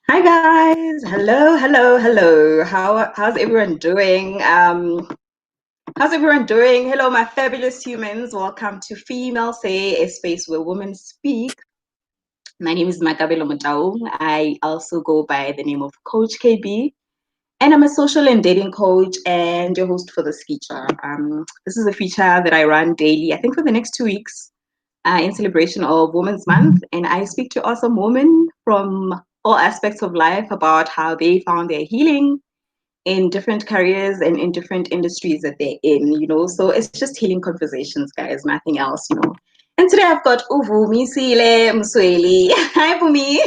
Hi guys. Hello, hello, hello. How's everyone doing? How's everyone doing? Hello, my fabulous humans. Welcome to Female Say, a space where women speak. My name is Makabelo Mutaung. I also go by the name of Coach KB, and I'm a social and dating coach and your host for this feature. This is a feature that I run daily, I think for the next 2 weeks, in celebration of Women's Month. And I speak to awesome women from all aspects of life about how they found their healing in different careers and in different industries that they're in. So it's just healing conversations, guys, nothing else. And today I've got Vumi Msweli. Hi, Vumi.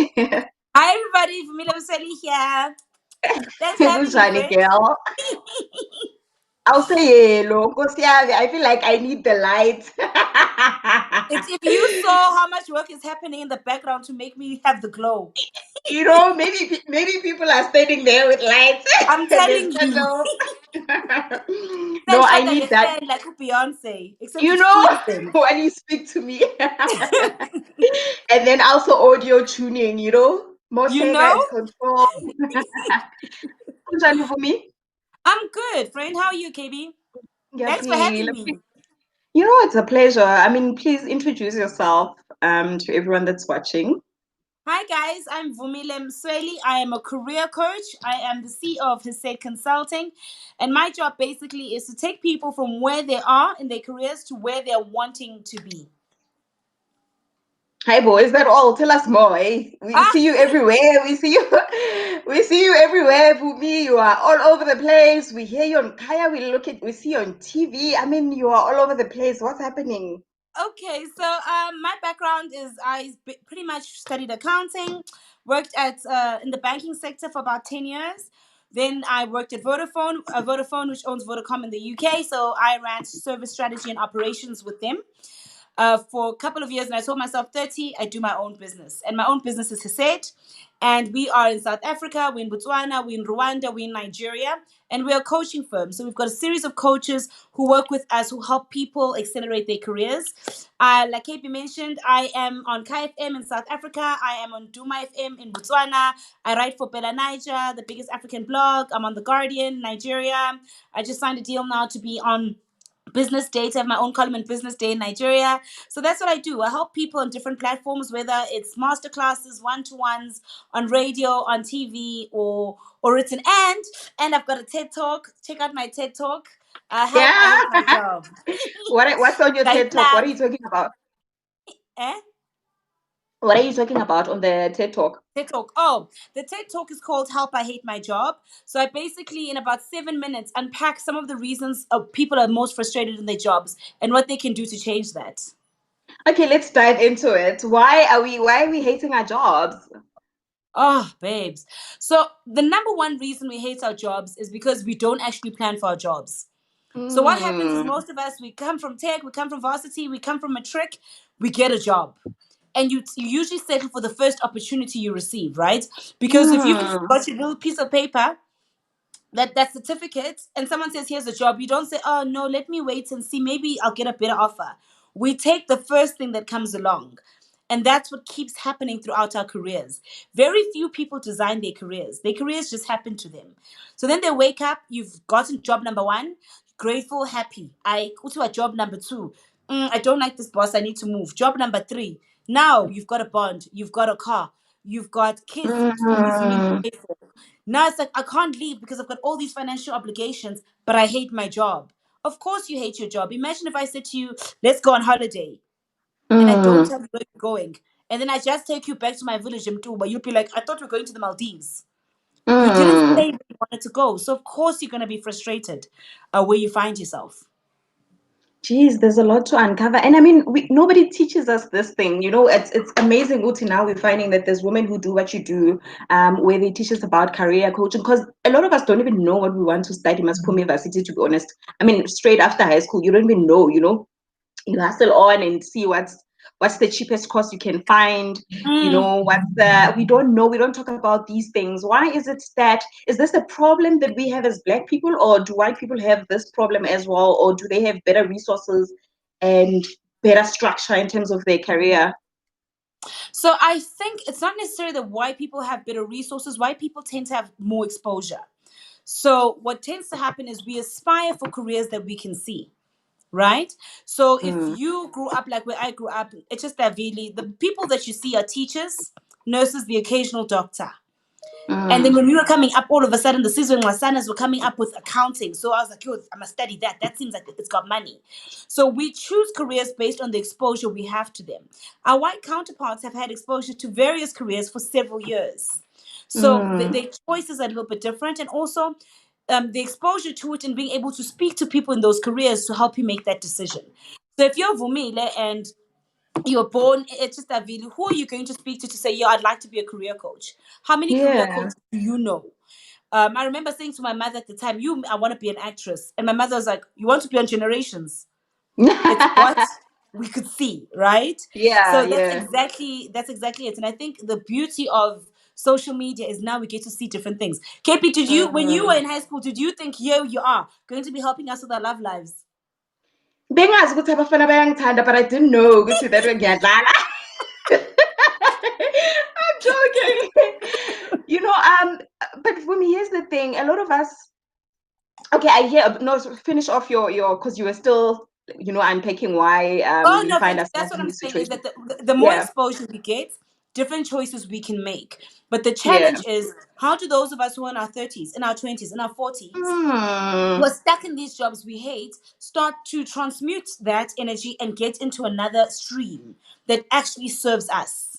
Hi everybody, Vumi Msweli here. Thanks for Good having me, Johnny friend. girl. I'll say yellow. I feel like I need the light. It's if you saw how much work is happening in the background to make me have the glow. Maybe people are standing there with lights I'm and there's telling you. candles. No, Thanks I God I need get that. fan like Beyonce, except You it's know, freezing. when you speak to me, and then also audio tuning. You know? Motega and control. Kunjani for me? I'm good, friend. How are you, KB? Thanks for Ngiyaphila. having me. It's a pleasure. I mean, please introduce yourself to everyone that's watching. Hi guys, I'm Vumi Msweli. I am a career coach. I am the CEO of Hussein Consulting, and my job basically is to take people from where they are in their careers to where they're wanting to be. Hi, boys. That all? Tell us more. Eh? We Ah, see you everywhere. We see you. We see you everywhere. Bumi, you are all over the place. We hear you on Kaya. We see you on TV. I mean, you are all over the place. What's happening? okay. So my background is pretty much studied accounting, worked at in the banking sector for about 10 years. Then I worked at Vodafone, which owns Vodacom in the UK. So I ran service strategy and operations with them for a couple of years, and I told myself 30, I do my own business. And my own business is Hiset. And we are in South Africa, we're in Botswana, we're in Rwanda, we're in Nigeria, and we're a coaching firm. So we've got a series of coaches who work with us, who help people accelerate their careers. Like KP mentioned, I am on KFM in South Africa. I am on Duma FM in Botswana. I write for Bella Niger, the biggest African blog. I'm on The Guardian, Nigeria. I just signed a deal now to be on Business Day, to have my own column in Business Day in Nigeria. So that's what I do. I help people on different platforms, whether it's masterclasses, one-to-ones, on radio, on TV, or written. And I've got a TED Talk. Check out my TED Talk. Help, I hate my Yeah. job. What's on your I TED Talk? What are plug. you talking about? Eh? What are you talking about on the TED Talk? TED Talk. Oh, the TED Talk is called Help, I Hate My Job. So I basically, in about 7 minutes, unpack some of the reasons people are most frustrated in their jobs and what they can do to change that. Okay, let's dive into it. Why are we hating our jobs? Oh, babes. So the number one reason we hate our jobs is because we don't actually plan for our jobs. So what happens is Hmm. most of us, we come from tech, we come from varsity, we come from matric, we get a job. And you usually settle for the first opportunity you receive, right? Because if you've Hmm. got your little piece of paper, that certificate, and someone says here's a job, you don't say, oh no, let me wait and see, maybe I'll get a better offer. We take the first thing that comes along, and that's what keeps happening throughout our careers. Very few people design their careers just happen to them. So then they wake up, you've gotten job number one, grateful, happy. I go to a job number two. I don't like this boss, I need to move. Job number three, now you've got a bond, you've got a car, you've got kids, school fees you need to Hmm. pay for. Now it's like, I can't leave because I've got all these financial obligations, but I hate my job. Of course, you hate your job. Imagine if I said to you, let's go on holiday, and I don't Hmm. tell you where you're going. And then I just take you back to my village in Mtuba. You'd be like, I thought we were going to the Maldives. You didn't Hmm. say where you wanted to go. So, of course, you're going to be frustrated where you find yourself. Geez, there's a lot to uncover. And I mean, nobody teaches us this thing. It's amazing, Uti. Now we're finding that there's women who do what you do, where they teach us about career coaching. Because a lot of us don't even know what we want to study Maspumi University, to be honest. I mean, straight after high school, you don't even know. You hustle on and see what's the cheapest course you can find. Mm. What's the We don't know, we don't talk about these things. Why is this a problem that we have as Black people, or do white people have this problem as well, or do they have better resources and better structure in terms of their career? So I think it's not necessarily that white people have better resources. White people tend to have more exposure. So what tends to happen is we aspire for careers that we can see, right? So if Mm, you grew up like where I grew up, it's just that really the people that you see are teachers, nurses, the occasional doctor. And then mm, when we were coming up, all of a sudden the season Masanas were coming up with accounting. So I was like, yo, I must study that. That seems like it's got money. So we choose careers based on the exposure we have to them. Our white counterparts have had exposure to various careers for several years. So mm. their choices are a little bit different. And also the exposure to it and being able to speak to people in those careers to help you make that decision. So if you're Vumile and you're born it's just that really, who are you going to speak to say, yeah, I'd like to be a career coach? How many career Yeah. coaches do you know? I remember saying to my mother at the time, I want to be an actress. And my mother was like, you want to be on Generations? It's what we could see, right? Yeah, So yeah. that's exactly it. And I think the beauty of social media is now we get to see different things. KP, did you, when you were Mm. in high school, did you think here you are going to be helping us with our love lives? Bengazi ukuthi abafana bayangithanda, but I didn't know ukuthi that ngiyadlala. I'm joking. You know, but for me, here's the thing. A lot of us, okay, I hear, no, so finish off your, because you were still, unpacking why Oh we no, find that's ourselves what in I'm this saying is situation. that the more Yeah, exposure we get, different choices we can make. But the yeah. challenge is, how do those of us who are in our 30s, in our 20s, in our 40s, who Mm, are stuck in these jobs we hate, start to transmute that energy and get into another stream that actually serves us?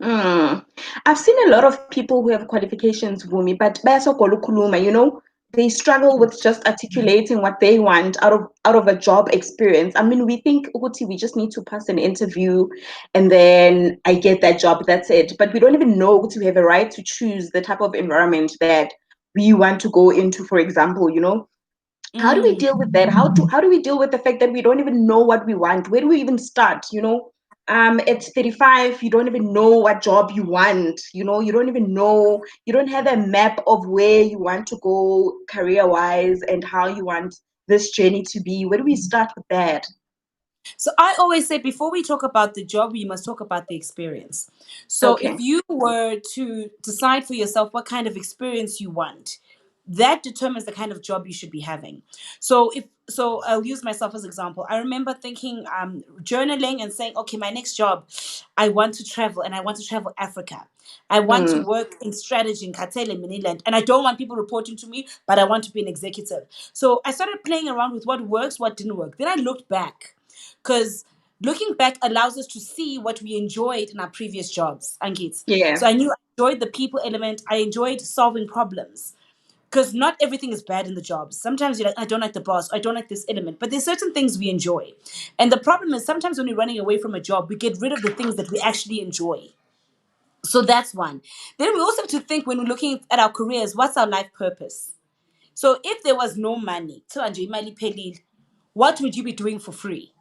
mm. I've seen a lot of people who have qualifications, Vumi, but bayasogola ukukhuluma, they struggle with just articulating what they want out of a job experience. I mean, we think ukuthi we just need to pass an interview and then I get that job, that's it. But we don't even know ukuthi we have a right to choose the type of environment that we want to go into, for example, how do we Mm. deal with that? How do we deal with the fact that we don't even know what we want? Where do we even start? At 35, you don't even know what job you want. You don't even know, you don't have a map of where you want to go career wise and how you want this journey to be. Where do we start with that? So I always say before we talk about the job, we must talk about the experience. So if Okay. you were to decide for yourself what kind of experience you want, that determines the kind of job you should be having. So I'll use myself as example. I remember thinking, journaling and saying, okay, my next job, I want to travel and I want to travel Africa. I want to Mm, work in strategy in Cartel and Miniland. And I don't want people reporting to me, but I want to be an executive. So I started playing around with what works, what didn't work. Then I looked back because looking back allows us to see what we enjoyed in our previous jobs, Angit. yeah. So I knew I enjoyed the people element. I enjoyed solving problems because not everything is bad in the jobs. Sometimes you're like, I don't like the boss, I don't like this element, but there's certain things we enjoy. And the problem is sometimes when we're running away from a job, we get rid of the things that we actually enjoy. So that's one. Then we also have to think when we're looking at our careers, what's our life purpose? So if there was no money, what would you be doing for free?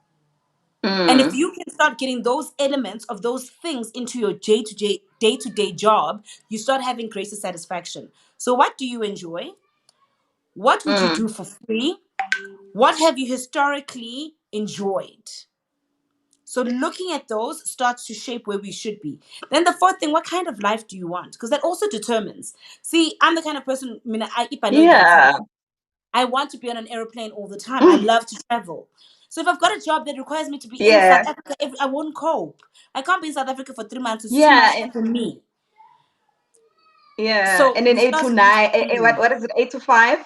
And if Mm, you can start getting those elements of those things into your day-to-day job, you start having greater satisfaction. So what do you enjoy? What would you do mm, for free? What have you historically enjoyed? So looking at those starts to shape where we should be. Then the fourth thing, what kind of life do you want? Because that also determines. See, I'm the kind of person, if I know yeah. I want to be on an airplane all the time. I Mm, love to travel. So if I've got a job that requires me to be in yeah. South Africa, I won't cope. I can't be in South Africa for 3 months. It's too much Yeah. for me. Yeah. So And then you eight start to to nine. understand. What is it? 8 to 5?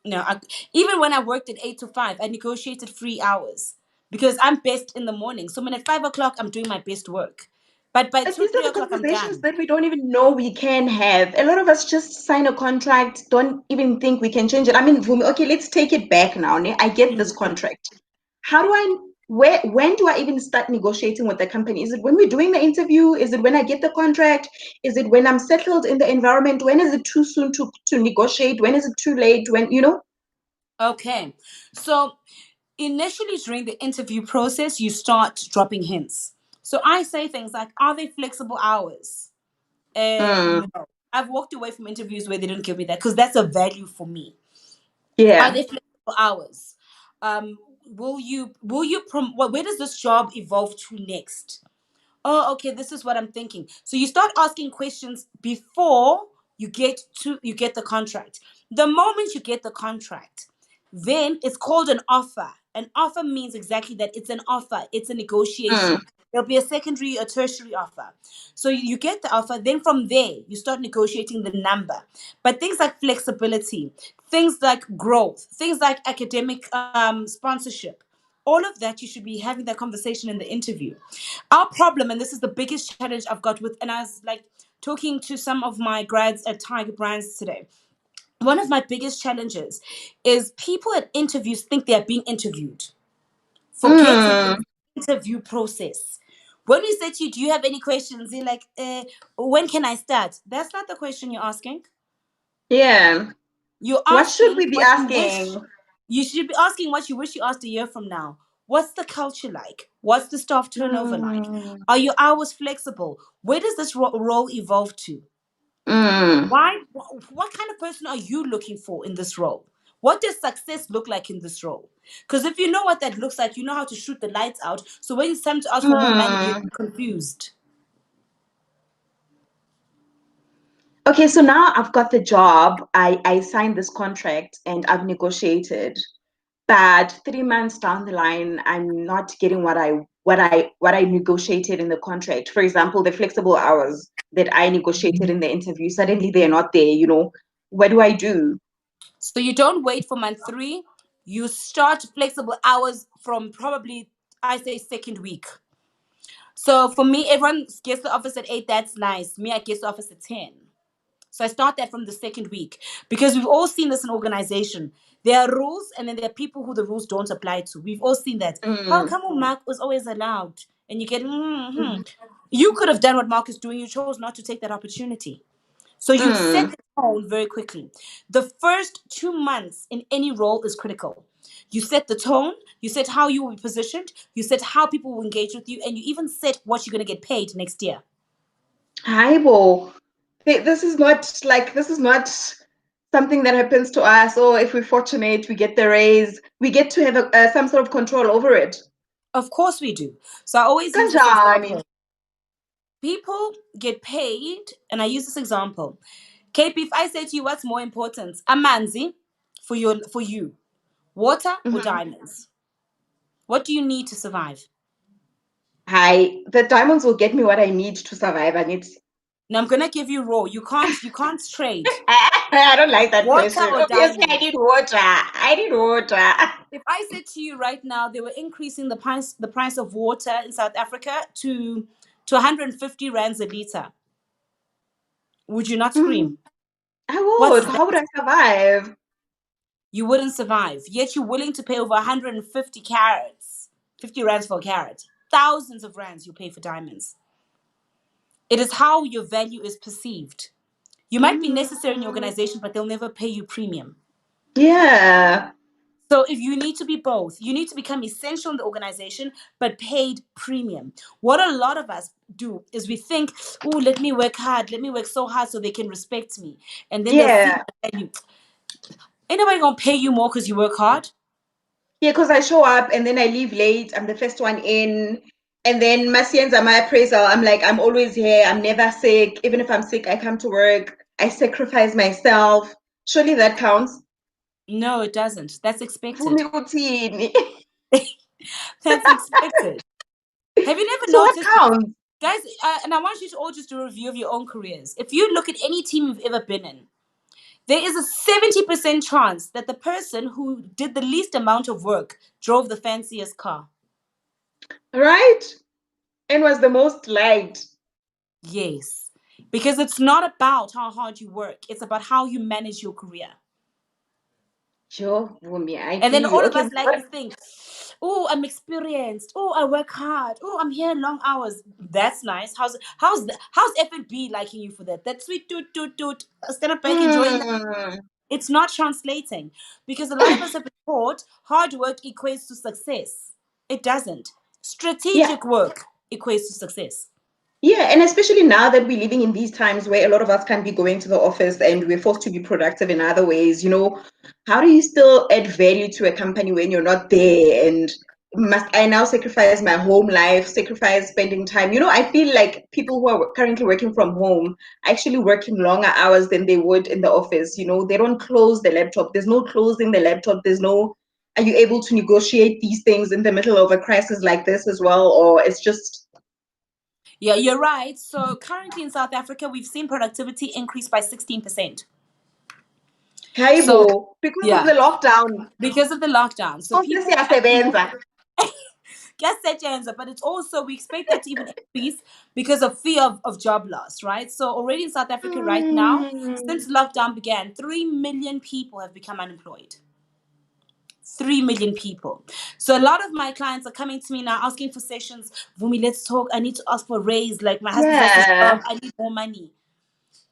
No, even when I worked at 8 to 5, I negotiated 3 hours because I'm best in the morning. So when at 5 o'clock, I'm doing my best work. But by But two, these three are the o'clock, I'm conversations done. that we don't even know we can have. A lot of us just sign a contract, don't even think we can change it. I mean, Vumi, okay, let's take it back now. I get this Mhm. contract. How do I, when do I even start negotiating with the company? Is it when we're doing the interview? Is it when I get the contract? Is it when I'm settled in the environment? When is it too soon to negotiate? When is it too late? Okay. So initially during the interview process, you start dropping hints. So I say things like, are they flexible hours? Mm, No. I've walked away from interviews where they didn't give me that because that's a value for me. Are yeah. they flexible hours? Will you where does this job evolve to next? Oh, okay, this is what I'm thinking. So you start asking questions before you get the contract. The moment you get the contract, then it's called an offer. An offer means exactly that, it's an offer, it's a negotiation. Mm, There'll be a secondary or tertiary offer. So you get the offer, then from there you start negotiating the number. But things like flexibility, things like growth, things like academic sponsorship, all of that, you should be having that conversation in the interview. Our problem, and this is the biggest challenge I've got with, and I was like talking to some of my grads at Tiger Brands today. One of my biggest challenges is people at interviews think they are being interviewed, forgetting the mm, interview process. When we say to you, do you have any questions? You're like, when can I start? That's not the question you're asking. yeah. You're What should asking we be what you wish. asking? You should be asking what you wish you asked a year from now. What's the culture like? What's the staff turnover like? Mm, Are your hours flexible? Where does this role evolve to? mm, Why? What kind of person are you looking for in this role? What does success look like in this role? Because if you know what that looks like, you know how to shoot the lights out. So when it's time to ask for more money, you're mm. confused. Okay, so now I've got the job. I signed this contract and I've negotiated. But 3 months down the line, I'm not getting what I negotiated in the contract. For example, the flexible hours that I negotiated in the interview, suddenly they're not there. What do I do? So you don't wait for month three. You start flexible hours from probably, I say, second week. So for me, everyone gets the office at 8. That's nice. Me, I get the office at 10. So I start that from the second week, because we've all seen this in organization. There are rules, and then there are people who the rules don't apply to. We've all seen that. How Mm, come Mark was always allowed? And you get, mm, You could have done what Mark is doing. You chose not to take that opportunity. So you set mm. the tone very quickly. The first 2 months in any role is critical. You set the tone, you set how you will be positioned, you set how people will engage with you, and you even set what you're going to get paid next year. Hi, this is not something that happens to us. Or if we're fortunate, we get the raise. We get to have some sort of control over it. Of course we do. So I always use this Kanjani. example. People get paid, and I use this example. KP, if I say to you, what's more important, amanzi for you, water or Mhm. diamonds? What do you need to survive? Hi, the diamonds will get me what I need to survive. I need. Now I'm gonna give you raw. You can't trade I don't like that water question. or Obviously, I diamonds. need water. I need water. If I said to you right now they were increasing the price of water in South Africa to 150 rands a liter, would you not Mhm. scream? I What's would. that? How would I survive? You wouldn't survive. Yet you're willing to pay over 150 carats, 50 rands for a carat. Thousands of rands you pay for diamonds. It is how your value is perceived. You might be necessary in your Mm, organization, but they'll never pay you premium. yeah. So if you need to be both, you need to become essential in the organization, but paid premium. What a lot of us do is we think, oh, let me work hard, let me work so hard so they can respect me. And then they'll see Yeah. the value. Ain't nobody gonna pay you more because you work hard. Yeah, because I show up and then I leave late. I'm the first one in. And then Masienza, my appraisal, I'm like, I'm always here. I'm never sick. Even if I'm sick, I come to work. I sacrifice myself. Surely that counts. No, it doesn't. That's expected. Vumi uthini. That's expected. Have you never So what noticed, counts? guys? And I want you to all just do a review of your own careers. If you look at any team you've ever been in, there is a 70% chance that the person who did the least amount of work drove the fanciest car. Right? And was the most liked. Yes. Because it's not about how hard you work, it's about how you manage your career. Sure, Vumi, I And feel then you. all of Okay, us like to think, oh, I'm experienced. Oh, I work hard. Oh, I'm here long hours. That's nice. How's F&B liking you for that? That sweet toot toot toot. Stand up back enjoying that. mm. It's not translating, because a lot of us have been taught hard work equates to success. It doesn't. Yeah, Strategic work equates to success. yeah, and especially now that we're living in these times where a lot of us can't be going to the office and we're forced to be productive in other ways, how do you still add value to a company when you're not there? And must I now sacrifice my home life, sacrifice spending time? I feel like people who are currently working from home are actually working longer hours than they would in the office. They don't close the laptop. There's no closing the laptop. Are you able to negotiate these things in the middle of a crisis like this as well? Or it's just, Yeah, you're right. So currently in South Africa, we've seen productivity increase by 16%. So Haibo, because of yeah, the lockdown. because of the lockdown. So So people actually sesiyasebenza. get set answer, but it's also we expect that to even increase because of fear of job loss, right? So already in South Africa right now, Hmm. since lockdown began, 3 million people have become unemployed. 3 million people. So a lot of my clients are coming to me now asking for sessions. Vumi, let's talk. I need to ask for a raise. Like my husband's lost his job. Yeah. I need more money.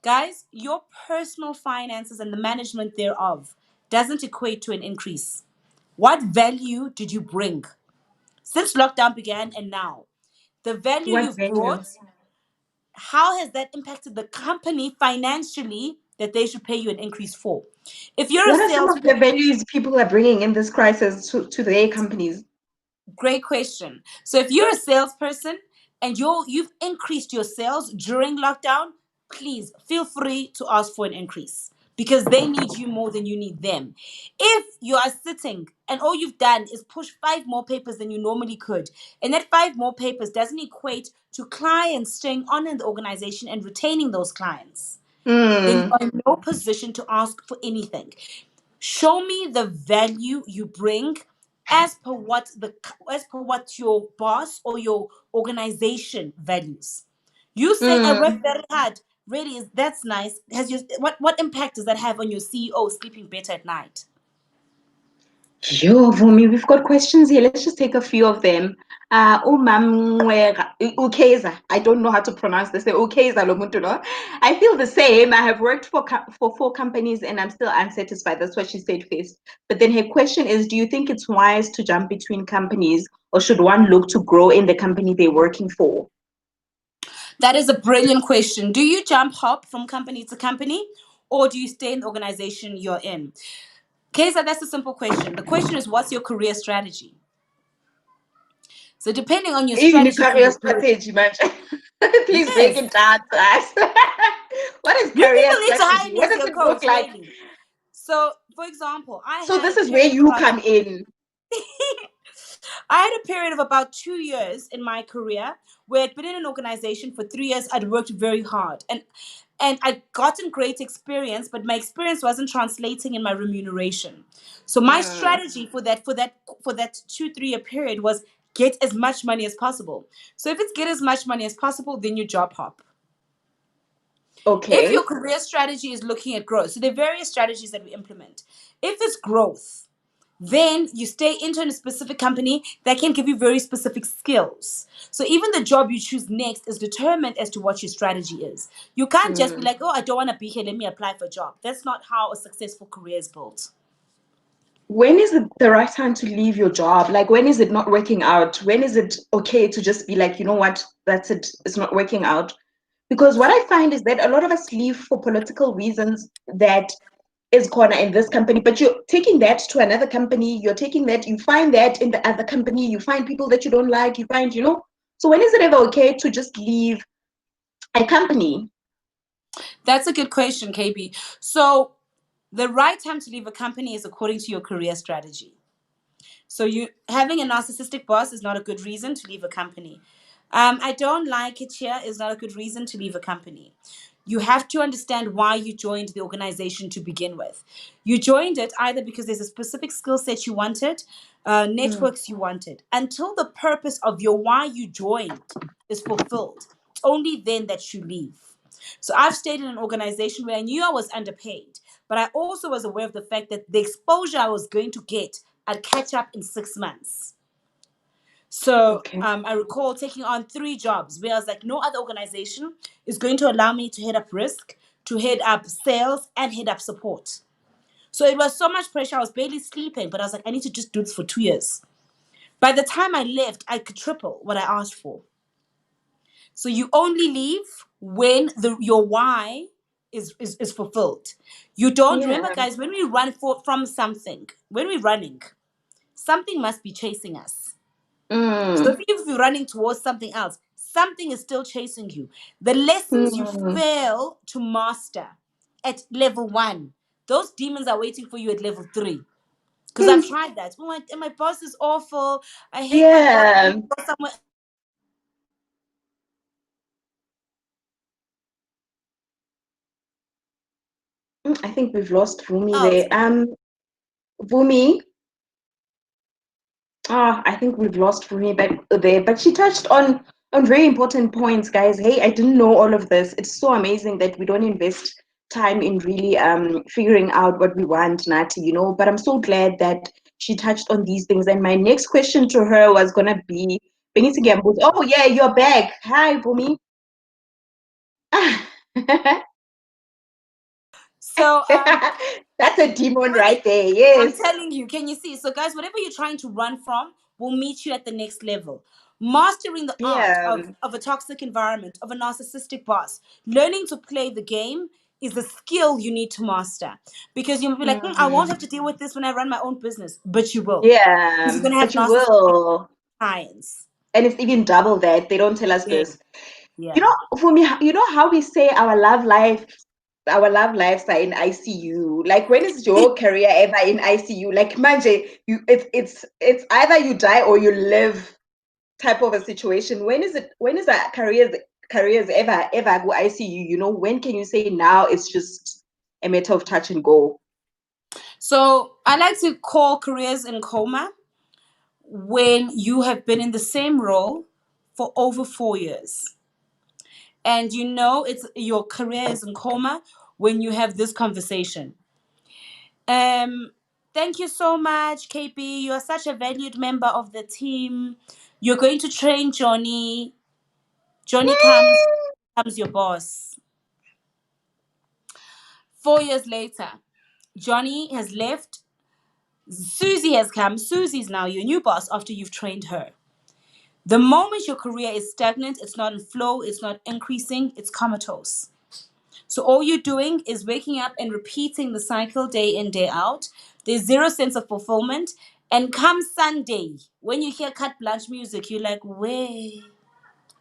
Guys, your personal finances and the management thereof doesn't equate to an increase. What value did you bring since lockdown began and now? The value What you've venue? brought, how has that impacted the company financially that they should pay you an increase for? If you're a What are some of the salesperson, values people are bringing in this crisis to their companies? great question. So if you're a salesperson and you've increased your sales during lockdown, please feel free to ask for an increase because they need you more than you need them. If you are sitting and all you've done is push 5 more papers than you normally could, and that 5 more papers doesn't equate to clients staying on in the organization and retaining those clients, then you Hmm. are in no position to ask for anything. Show me the value you bring as per what your boss or your organization values. You saying I work Hmm. very hard, really is that's nice. Has your what impact does that have on your CEO sleeping better at night? Yo, Vumi, we've got questions here. Let's just take a few of them. Ukeza. I don't know how to pronounce this. Ukeza lo muntu lo. I feel the same. I have worked for 4 companies and I'm still unsatisfied. That's what she said first. But then her question is, do you think it's wise to jump between companies or should one look to grow in the company they're working for? That is a brilliant question. Do you jump hop from company to company or do you stay in the organization you're in? Kesa, that's a simple question. The question is, what's your career strategy? So, depending on your Even strategy for career your career, strategy, man. Please break yes, it down to us. What is you career people need to hire strategy? me What as does your it look coach, like? really. So, for example, I So had a this is where period of you about come in. I had a period of about 2 years in my career where I'd been in an organization for 3 years. I'd worked very hard and I'd gotten great experience, but my experience wasn't translating in my remuneration. So my Mm, strategy for that 2 3 year period was get as much money as possible. So if it's get as much money as possible, then you job hop. If your okay. career strategy is looking at growth, so there are various strategies that we implement. If it's growth, then you stay into a specific company that can give you very specific skills. So even the job you choose next is determined as to what your strategy is. You can't just be Mm. like, oh, I don't want to be here, let me apply for a job. That's not how a successful career is built. When is it the right time to leave your job? Like, when is it not working out? When is it okay to just be like, you know what, that's it, it's not working out? Because what I find is that a lot of us leave for political reasons that is corner in this company, but you're taking that to another company, you're taking that, you find that in the other company, you find people that you don't like, you find, so when is it ever okay to just leave a company? That's a good question, KB. So the right time to leave a company is according to your career strategy. So you having a narcissistic boss is not a good reason to leave a company. I don't like it here is not a good reason to leave a company. You have to understand why you joined the organization to begin with. You joined it either because there's a specific skill set you wanted, Mm, networks you wanted. Until the purpose of your why you joined is fulfilled, it's only then that you leave. So I've stayed in an organization where I knew I was underpaid, but I also was aware of the fact that the exposure I was going to get, I'd catch up in 6 months. So okay. I recall taking on 3 jobs where I was like, no other organization is going to allow me to head up risk, to head up sales, and head up support. So it was so much pressure. I was barely sleeping, but I was like, I need to just do this for 2 years. By the time I left, I could triple what I asked for. So you only leave when your why is fulfilled. You don't remember, Yeah. guys, when we run from something, when we're running, something must be chasing us. So Mm. even if you're running towards something else, something is still chasing you. The lessons you Mm. fail to master at level one, those demons are waiting for you at level three. Because I've Mm. tried that. Oh, my boss is awful. I hate my boss. I Yeah. need to go somewhere. I think we've lost Vumi Else. there. Vumi. I think we've lost Vumi back there. But she touched on very important points, guys. Hey, I didn't know all of this. It's so amazing that we don't invest time in really figuring out what we want, Nati, But I'm so glad that she touched on these things. And my next question to her was gonna be Benisi Gambus. Oh yeah, you're back. Hi, Vumi. So That's a demon really, right there. I'm Yes. telling you, can you see? So, guys, whatever you're trying to run from will meet you at the next level. Mastering the art Yeah. of a toxic environment, of a narcissistic boss, learning to play the game is a skill you need to master. Because you'll be like, I won't have Mm. to deal with this when I run my own business. But you will. Because Yeah. you're going to have But you narcissistic will. clients. And it's even double that. They don't tell us Yeah. this. Yeah. For me, how we say our love lives are in ICU. Like, when is your career ever in ICU? Like, manje, it's either you die or you live type of a situation. When is our careers ever go ICU? When can you say now it's just a matter of touch and go? So I like to call careers in coma when you have been in the same role for over 4 years. And it's your career is in coma when you have this conversation. Um, Thank you so much, KP. You are such a valued member of the team. You're going to train Johnny. Johnny comes your boss. 4 years later, Johnny has left. Susie has come. Susie's now your new boss after you've trained her. The moment your career is stagnant, it's not in flow, it's not increasing, it's comatose. So all you're doing is waking up and repeating the cycle day in, day out. There's zero sense of fulfillment. And come Sunday, when you hear cut blanche music, you're like, way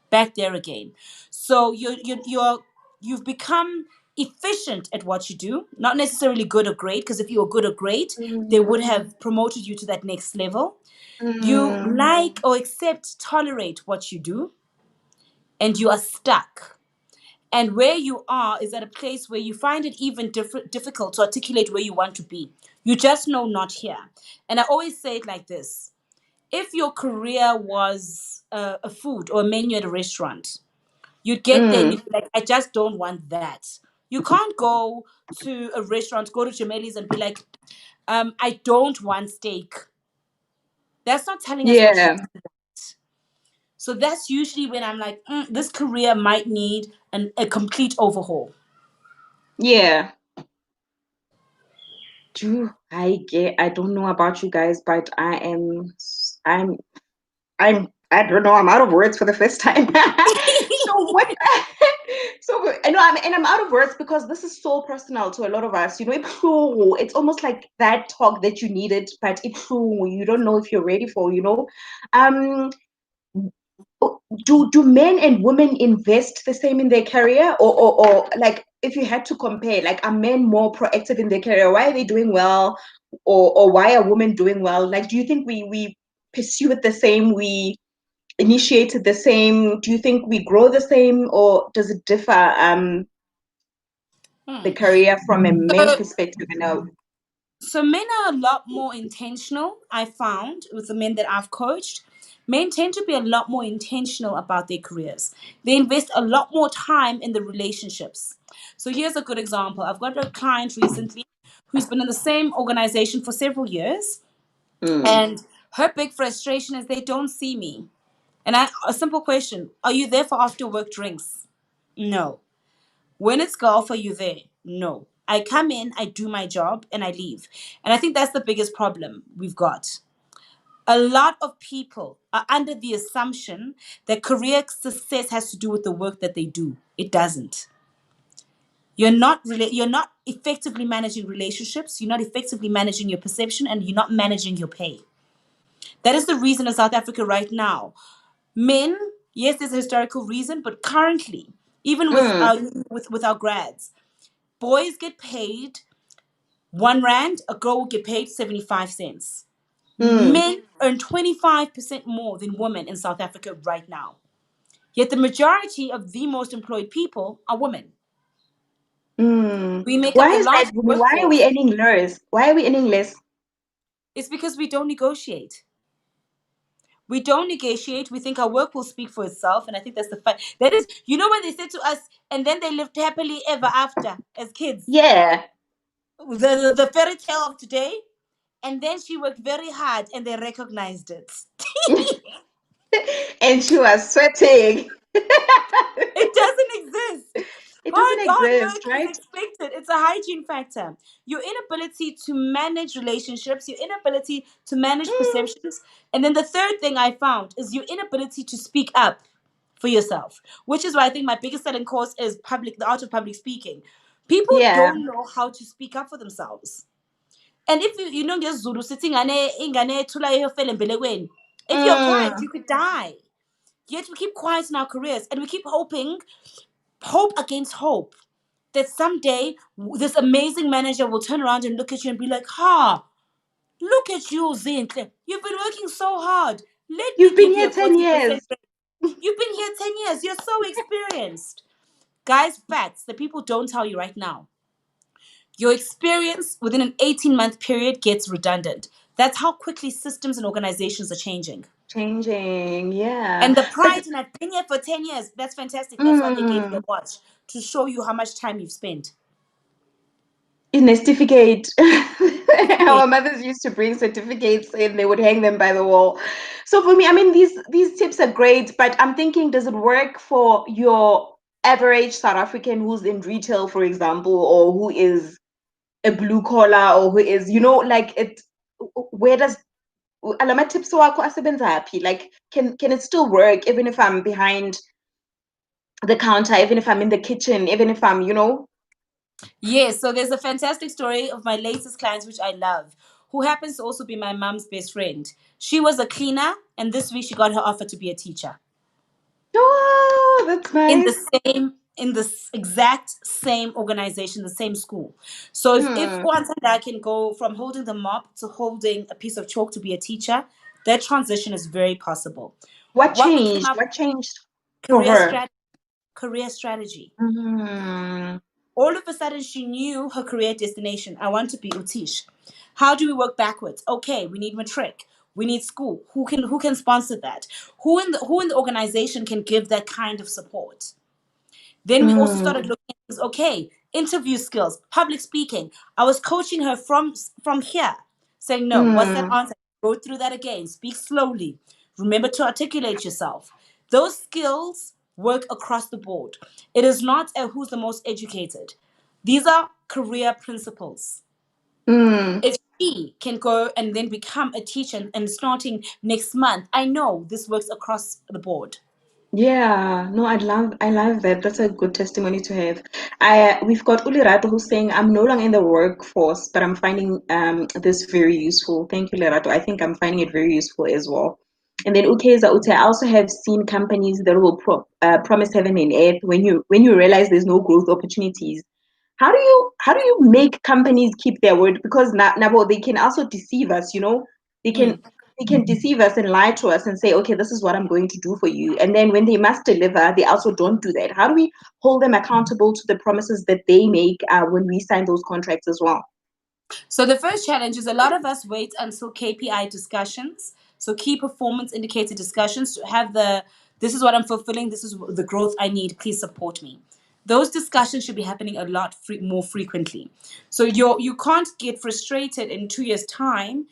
back there again. So you've become efficient at what you do, not necessarily good or great, because if you were good or great, they would Mm, have promoted you to that next level. You mm, like or accept, tolerate what you do, and you are stuck. And where you are is at a place where you find it even difficult to articulate where you want to be. You just know not here. And I always say it like this: if your career was a food or a menu at a restaurant, you'd get there and mm. you'd be like, I just don't want that. You can't go to a restaurant, go to Jameli's and be like, I don't want steak. That's not telling us what you Yeah, want. So that's usually when I'm like, this career might need a complete overhaul. yeah. I don't know about you guys, but I don't know, I'm out of words for the first time. So what so I know I'm out of words because this is so personal to a lot of us. It's almost like that talk that you needed, but you don't know if you're ready for. Um do men and women invest the same in their career, or like, if you had to compare, like, are men more proactive in their career? Why are they doing well, or why are women doing well? Like, do you think we pursue it the same, we initiate it the same? Do you think we grow the same, or does it differ, the Hmm. career from a men's So, perspective and a so men are a lot more intentional, I found, with the men that I've coached. Men tend to be a lot more intentional about their careers. They invest a lot more time in the relationships. So here's a good example. I've got a client recently who's been in the same organization for several years, mm, and her big frustration is they don't see me. And a simple question: are you there for after work drinks? No. When it's golf, are you there? No. I come in, I do my job, and I leave. And I think that's the biggest problem we've got. A lot of people are under the assumption that career success has to do with the work that they do. It doesn't. You're not effectively managing relationships, you're not effectively managing your perception, and you're not managing your pay. That is the reason in South Africa right now. Men, yes, there's a historical reason, but currently, even Mm, with our grads, boys get paid R1, a girl will get paid 75 cents. mm, Men earn 25% more than women in South Africa right now. Yet the majority of the most employed people are women. mm. We make up Why the is that, largest Vumi? Why are we workforce. earning less? Why are we earning less? It's because we don't negotiate. We don't negotiate. We think our work will speak for itself. And I think that's the fact. That is, you know, when they said to us, and then they lived happily ever after as kids. Yeah. The fairy tale of today. And then she worked very hard and they recognized it. And she was sweating. It doesn't exist. It doesn't Hard exist, work is right? expected. It's a hygiene factor. Your inability to manage relationships, your inability to manage Mm, perceptions. And then the third thing I found is your inability to speak up for yourself, which is why I think my biggest selling course is the art of public speaking. People yeah. don't know how to speak up for themselves. And if you know Zulu sitting if you're quiet, Mm, you could die. Yet we keep quiet in our careers and we keep hoping, hope against hope, that someday this amazing manager will turn around and look at you and be like, ha, look at you, Zintle. You've been working so hard. Let me you've been give you here a 10 40%. years. You've been here 10 years. You're so experienced. Guys, facts that people don't tell you right now. Your experience within an 18-month period gets redundant. That's how quickly systems and organizations are changing. Changing, yeah. And the But pride in I've been here for 10 years, that's fantastic. That's why they gave you a mm, watch to show you how much time you've spent. in a certificate. Yeah. Our mothers used to bring certificates and they would hang them by the wall. So for me, I mean, these tips are great, but I'm thinking, does it work for your average South African who's in retail, for example, or who is a blue collar, or who is, like it? Where does alama tips wakho asebenza happy? Like, can it still work even if I'm behind the counter, even if I'm in the kitchen, even if I'm. Yes, so there's a fantastic story of my latest client, which I love, who happens to also be my mom's best friend. She was a cleaner, and this week she got her offer to be a teacher Oh, that's in nice. the exact same organization, the same school. So if Hmm. once I can go from holding the mop to holding a piece of chalk to be a teacher, that transition is very possible. What What we came changed? up What changed for career her? strategy, career strategy. Hmm. All of a sudden, she knew her career destination. I want to be Utish. How do we work backwards? Okay, we need matric. We need school. Who can sponsor that? Who in the organization can give that kind of support? Then we also started Hmm. looking at things, okay, interview skills, public speaking. I was coaching her from here, saying, no, what's that Hmm. answer? Go through that again. Speak slowly. Remember to articulate yourself. Those skills work across the board. It is not who's the most educated. These are career principles. Hmm. If she can go and then become a teacher and starting next month, I know this works across the board. Yeah, no, I love that. That's a good testimony to have. We've got Ulirato who's saying, I'm no longer in the workforce, but I'm finding this very useful. Thank you, Lerato. I think I'm finding it very useful as well. And then Ukeza Ute, I also have seen companies that will promise heaven and earth when you realize there's no growth opportunities. How do you make companies keep their word? Because now they can also deceive us, They can Mm. they can deceive us and lie to us and say, okay, this is what I'm going to do for you. And then when they must deliver, they also don't do that. How do we hold them accountable to the promises that they make when we sign those contracts as well? So the first challenge is a lot of us wait until KPI discussions, so key performance indicator discussions, to have this is what I'm fulfilling, this is the growth I need, please support me. Those discussions should be happening a lot more frequently. So you can't get frustrated in 2 years' time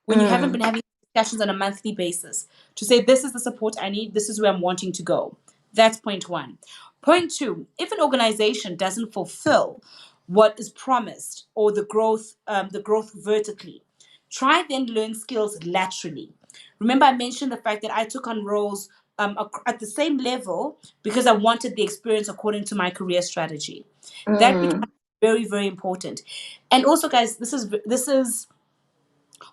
when you haven't Mm, been having discussions on a monthly basis to say, this is the support I need, this is where I'm wanting to go. That's point one. Point two, if an organization doesn't fulfill what is promised or the growth vertically, try then learn skills laterally. Remember, I mentioned the fact that I took on roles at the same level because I wanted the experience according to my career strategy. That mm, becomes very, very important. And also, guys, this is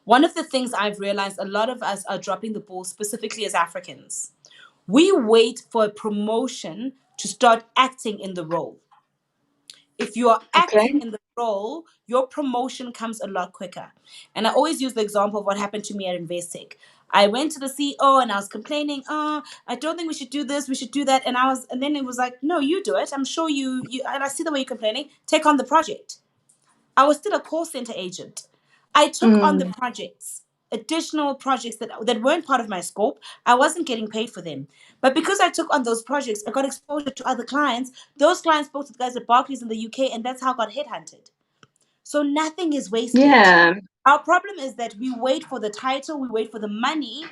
One of the things I've realized, a lot of us are dropping the ball, specifically as Africans. We wait for a promotion to start acting in the role. If you are Okay. acting in the role, your promotion comes a lot quicker. And I always use the example of what happened to me at Investec. I went to the CEO and I was complaining, oh, I don't think we should do this, we should do that. And then it was like, no, you do it. I'm sure you and I see the way you're complaining, take on the project. I was still a call center agent. I took on the Mm. projects, additional projects that weren't part of my scope. I wasn't getting paid for them. But because I took on those projects, I got exposure to other clients. Those clients spoke to the guys at Barclays in the UK, and that's how I got headhunted. So nothing is wasted. Yeah. Our problem is that we wait for the title, we wait for the money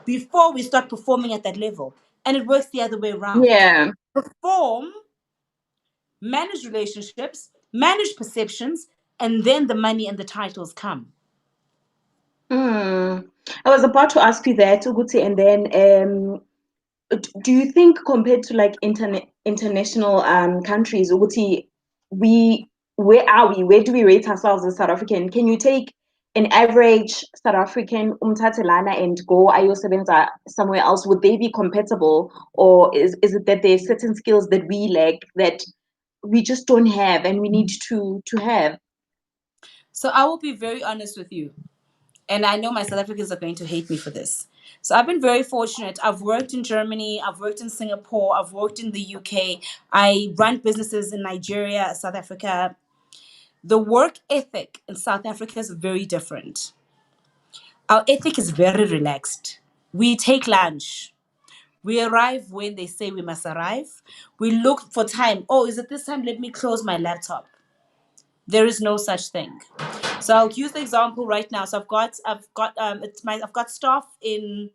before we start performing at that level. And it works the other way around. Yeah. Perform, manage relationships, manage perceptions, and then the money and the titles come. Mm. I was about to ask you that, Uguti, and then do you think compared to like international countries, Uguti, where are we? Where do we rate ourselves as South African? Can you take an average South African umtatelana and go ayosebenza somewhere else? Would they be compatible, or is it that there's certain skills that we lack that we just don't have and we need to have? So I will be very honest with you. And I know my South Africans are going to hate me for this. So I've been very fortunate. I've worked in Germany, I've worked in Singapore, I've worked in the UK. I run businesses in Nigeria, South Africa. The work ethic in South Africa is very different. Our ethic is very relaxed. We take lunch. We arrive when they say we must arrive. We look for time. Oh, is it this time? Let me close my laptop. There is no such thing. So I'll use the example right now. So I've got staff in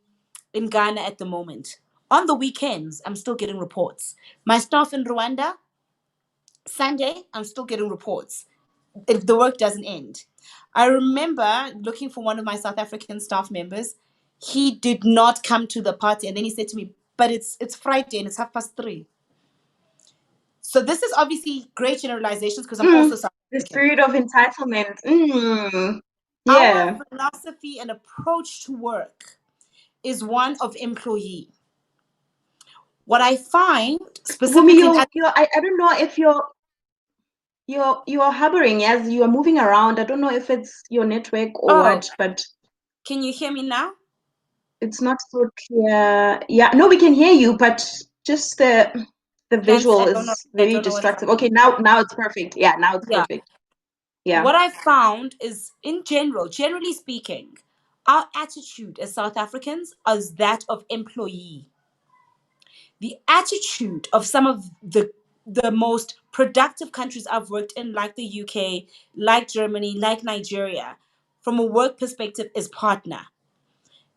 Ghana at the moment. On the weekends, I'm still getting reports. My staff in Rwanda, Sunday, I'm still getting reports if the work doesn't end. I remember looking for one of my South African staff members. He did not come to the party, and then he said to me, "But it's Friday and it's 3:30." So this is obviously great generalizations because I'm Mm. also South The African. spirit of entitlement. Mm. Our Yeah. philosophy and approach to work is one of employee. What I find Vumi, specifically, I don't know if you're hovering as you are moving around. I don't know if it's your network or oh, what, but can you hear me now? it's not so clear. Yeah, no, we can hear you, but just the Can't visual is I very don't know what's distracting. happening. Okay, now it's perfect. Yeah, now it's Yeah. perfect. Yeah. What I found is in general, generally speaking, our attitude as South Africans is that of employee. The attitude of some of the most productive countries I've worked in, like the UK, like Germany, like Nigeria, from a work perspective, is partner.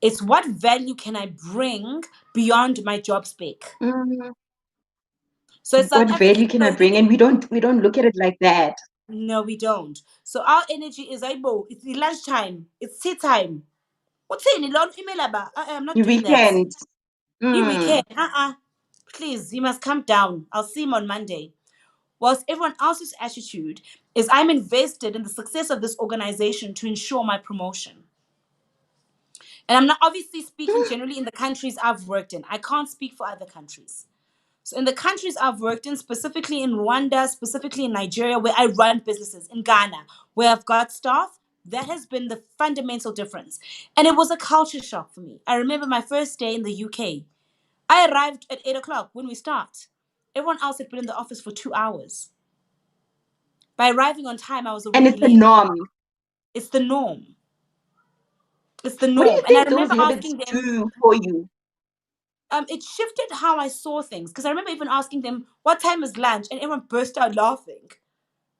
It's what value can I bring beyond my job spec. Mm, So as South what Africans, value can I no, bring? And we don't look at it like that. no, we don't. So our energy is able. It's the lunchtime. It's tea time. What's in the email about? I'm not Your doing that. weekend. You weekend. Mm. Please, you must come down. I'll see him on Monday. Whilst everyone else's attitude is I'm invested in the success of this organization to ensure my promotion. And I'm not obviously speaking generally in the countries I've worked in. I can't speak for other countries. So in the countries I've worked in, specifically in Rwanda, specifically in Nigeria, where I run businesses, in Ghana, where I've got staff, that has been the fundamental difference. And it was a culture shock for me. I remember my first day in the UK. I arrived at 8 o'clock when we start. Everyone else had been in the office for 2 hours. By arriving on time, I was And already it's the late. norm. It's the norm. It's the What do you norm. And I think those remember habits asking them, do for you? it shifted how I saw things. Because I remember even asking them, what time is lunch? And everyone burst out laughing.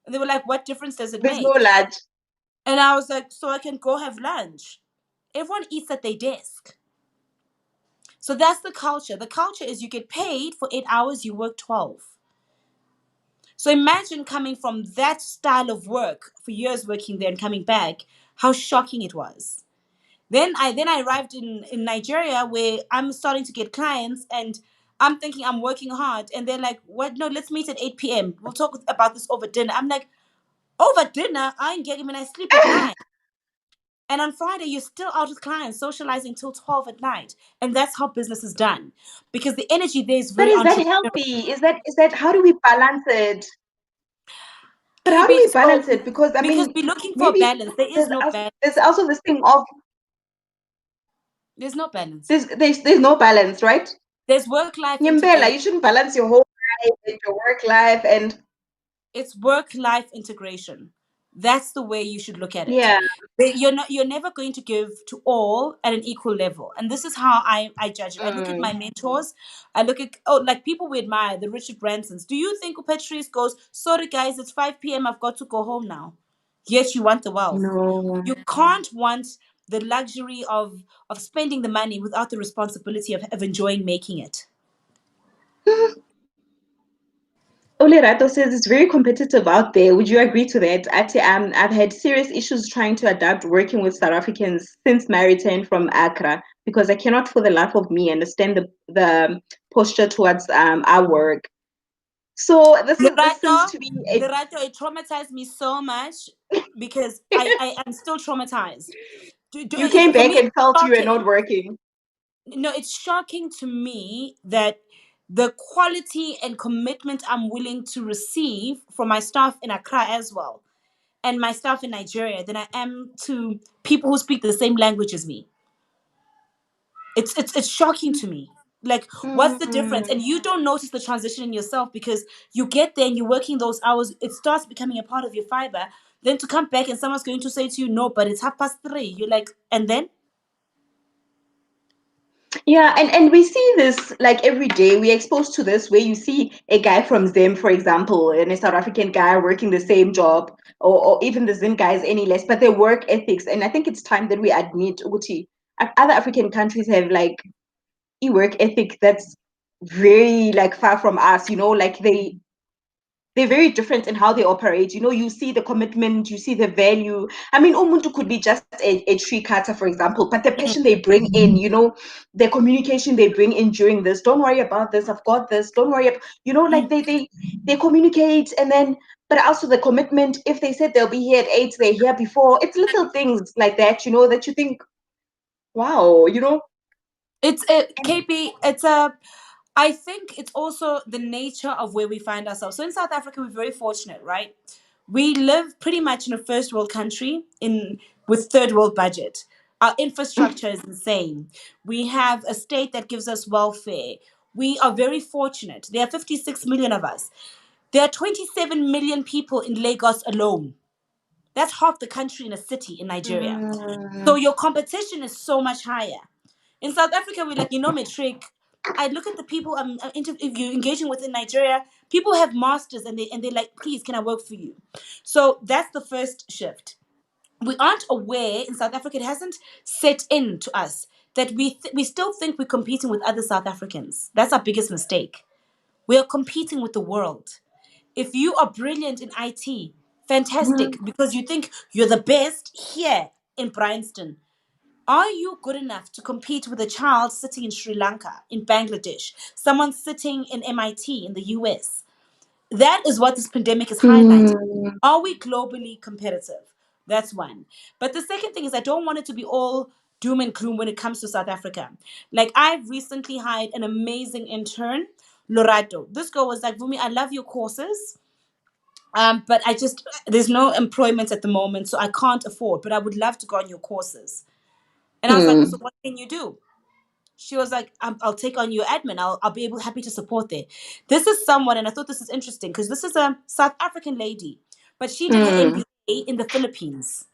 And they were like, what difference does it There's no make? lunch. And I was like, so I can go have lunch. Everyone eats at their desk. So that's the culture. The culture is you get paid for 8 hours, you work 12. So imagine coming from that style of work for years working there and coming back, how shocking it was. Then I arrived in Nigeria where I'm starting to get clients and I'm thinking I'm working hard and they're like, what? No, let's meet at 8 p.m. We'll talk about this over dinner. I'm like, over dinner? I ain't getting when I sleep at night. And on Friday, you're still out with clients, socializing till 12 at night. And that's how business is done. Because the energy there is But very is that entrepreneurial. healthy? Is that how do we balance it? But how do KB, we so balance it? Because I because mean, we're looking for maybe balance. There is there's no also, balance. there's also this thing of There's no balance. there's no balance, right? There's work-life Nyembela, integration. you shouldn't balance your whole life and your work life and It's work-life integration. That's the way you should look at it. yeah. You're never going to give to all at an equal level. And this is how I judge it. I look at Mm. my mentors. I look at, oh, like people we admire, the Richard Bransons. Do you think Patrice goes, sorry guys, it's 5 p.m. I've got to go home now? Yet you want the wealth. No. You can't want the luxury of spending the money without the responsibility of enjoying making it. Olerato says it's very competitive out there. Would you agree to that? I've had serious issues trying to adapt working with South Africans since my return from Accra because I cannot for the life of me understand the posture towards our work. So this seems Lerato, to be a Lerato, it traumatized me so much because I am still traumatized. you came For back me, it's and felt you were shocking. not working. No, it's shocking to me that the quality and commitment I'm willing to receive from my staff in Accra as well, and my staff in Nigeria, than I am to people who speak the same language as me. It's shocking to me. Like, what's the difference? Mm. And you don't notice the transition in yourself because you get there and you're working those hours. It starts becoming a part of your fiber. Then to come back and someone's going to say to you, no, but it's 3:30. You're like, and then Yeah, and we see this like every day. We're exposed to this where you see a guy from Zim, for example, and a South African guy working the same job, or even the Zim guys any less, but their work ethics. And I think it's time that we admit, Uti, other African countries have like a work ethic that's very like far from us, like they're very different in how they operate. You see the commitment, you see the value. I mean, Umuntu could be just a tree cutter, for example, but the passion they bring in, the communication they bring in during this. Don't worry about this. I've got this. Don't worry. Like they communicate, and then, but also the commitment. If they said they'll be here at 8, they're here before. It's little things like that, that you think, wow. it's a And KP. It's a. I think it's also the nature of where we find ourselves. So in South Africa, we're very fortunate, right? We live pretty much in a first world country in with third world budget. Our infrastructure is insane. We have a state that gives us welfare. We are very fortunate. There are 56 million of us. There are 27 million people in Lagos alone. That's half the country in a city in Nigeria. So mm, your competition is so much higher. In South Africa, we're like, metric. I look at the people if you're engaging with in Nigeria, people have masters and they're like, please, can I work for you? So that's the first shift. We aren't aware in South Africa, it hasn't set in to us that we still think we're competing with other South Africans. That's our biggest mistake. We are competing with the world. If you are brilliant in IT, fantastic, mm, because you think you're the best here in Bryanston. Are you good enough to compete with a child sitting in Sri Lanka, in Bangladesh, someone sitting in MIT in the US? That is what this pandemic is highlighting. mm. Are we globally competitive? That's one. But the second thing is, I don't want it to be all doom and gloom when it comes to South Africa. Like, I've recently hired an amazing intern, Lorato. This girl was like, Vumi, I love your courses. But there's no employment at the moment, so I can't afford, but I would love to go on your courses. And I was like, so Hmm. what can you do? She was like, I'll take on your admin. I'll be happy to support there. This is someone, and I thought this is interesting because this is a South African lady, but she did her Hmm. MBA in the Philippines.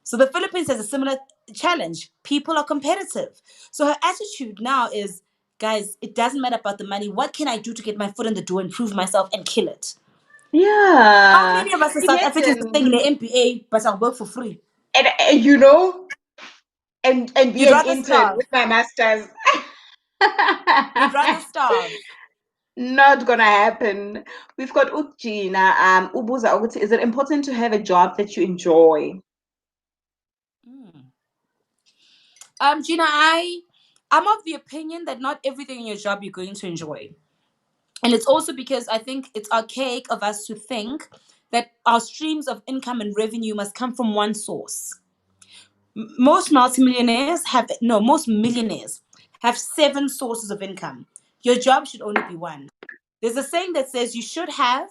So the Philippines has a similar challenge. People are competitive. So her attitude now is, guys, it doesn't matter about the money. What can I do to get my foot in the door and prove myself and kill it? How Yeah. many of us as South Africans are Imagine. saying the MBA, but I'll work for free? And and be You'd an rather intern starve. with my masters. You'd rather starve. Not gonna happen. We've got Ukjina. Ubuza ukuthi, is it important to have a job that you enjoy? Mm. Gina, I'm of the opinion that not everything in your job you're going to enjoy. And it's also because I think it's archaic of us to think that our streams of income and revenue must come from one source. Most multimillionaires have no, most millionaires have seven sources of income. Your job should only be one. There's a saying that says you should have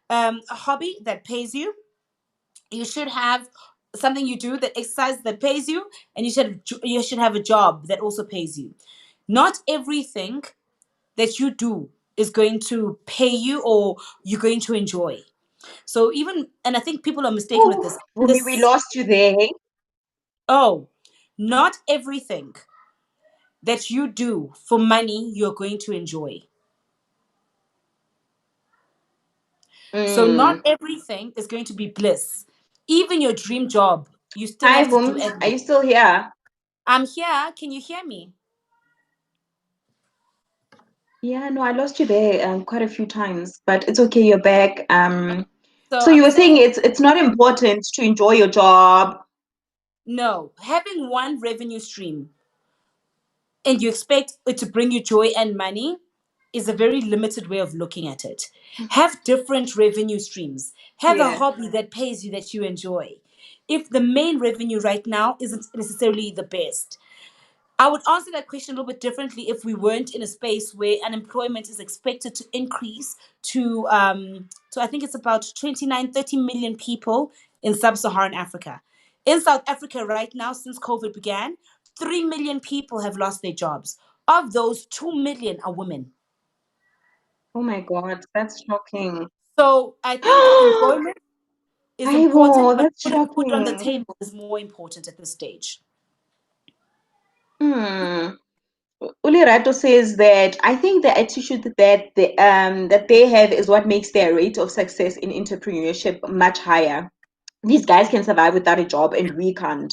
a hobby that pays you. You should have something you do that exercise that pays you, and you should have a job that also pays you. Not everything that you do is going to pay you or you're going to enjoy. So even, and I think people are mistaken with Oh, this. Vumi, we This lost you there. Hey? Oh, not everything that you do for money you're going to enjoy. So not Mm. everything is going to be bliss. Even your dream job, you still Hi, have to do Vum. Are admin. you still here? I'm here. Can you hear me? Yeah, no, I lost you there quite a few times, but it's okay. You're back. So So you I'm were saying saying it's not important to enjoy your job. no. Having one revenue stream and you expect it to bring you joy and money is a very limited way of looking at it. Have different revenue streams. Have a Yeah. hobby that pays you that you enjoy. If the main revenue right now isn't necessarily the best, I would answer that question a little bit differently if we weren't in a space where unemployment is expected to increase to I think it's about 29, 30 million people in sub-Saharan Africa. In South Africa right now, since COVID began, 3 million people have lost their jobs. Of those, 2 million are women. Oh my God, that's shocking. So I think employment is Aibo, important, but that's putting food on the shocking. table is more important at this stage. Hmm. Ulirato says that I think the attitude that they have is what makes their rate of success in entrepreneurship much higher. These guys can survive without a job, and we can't.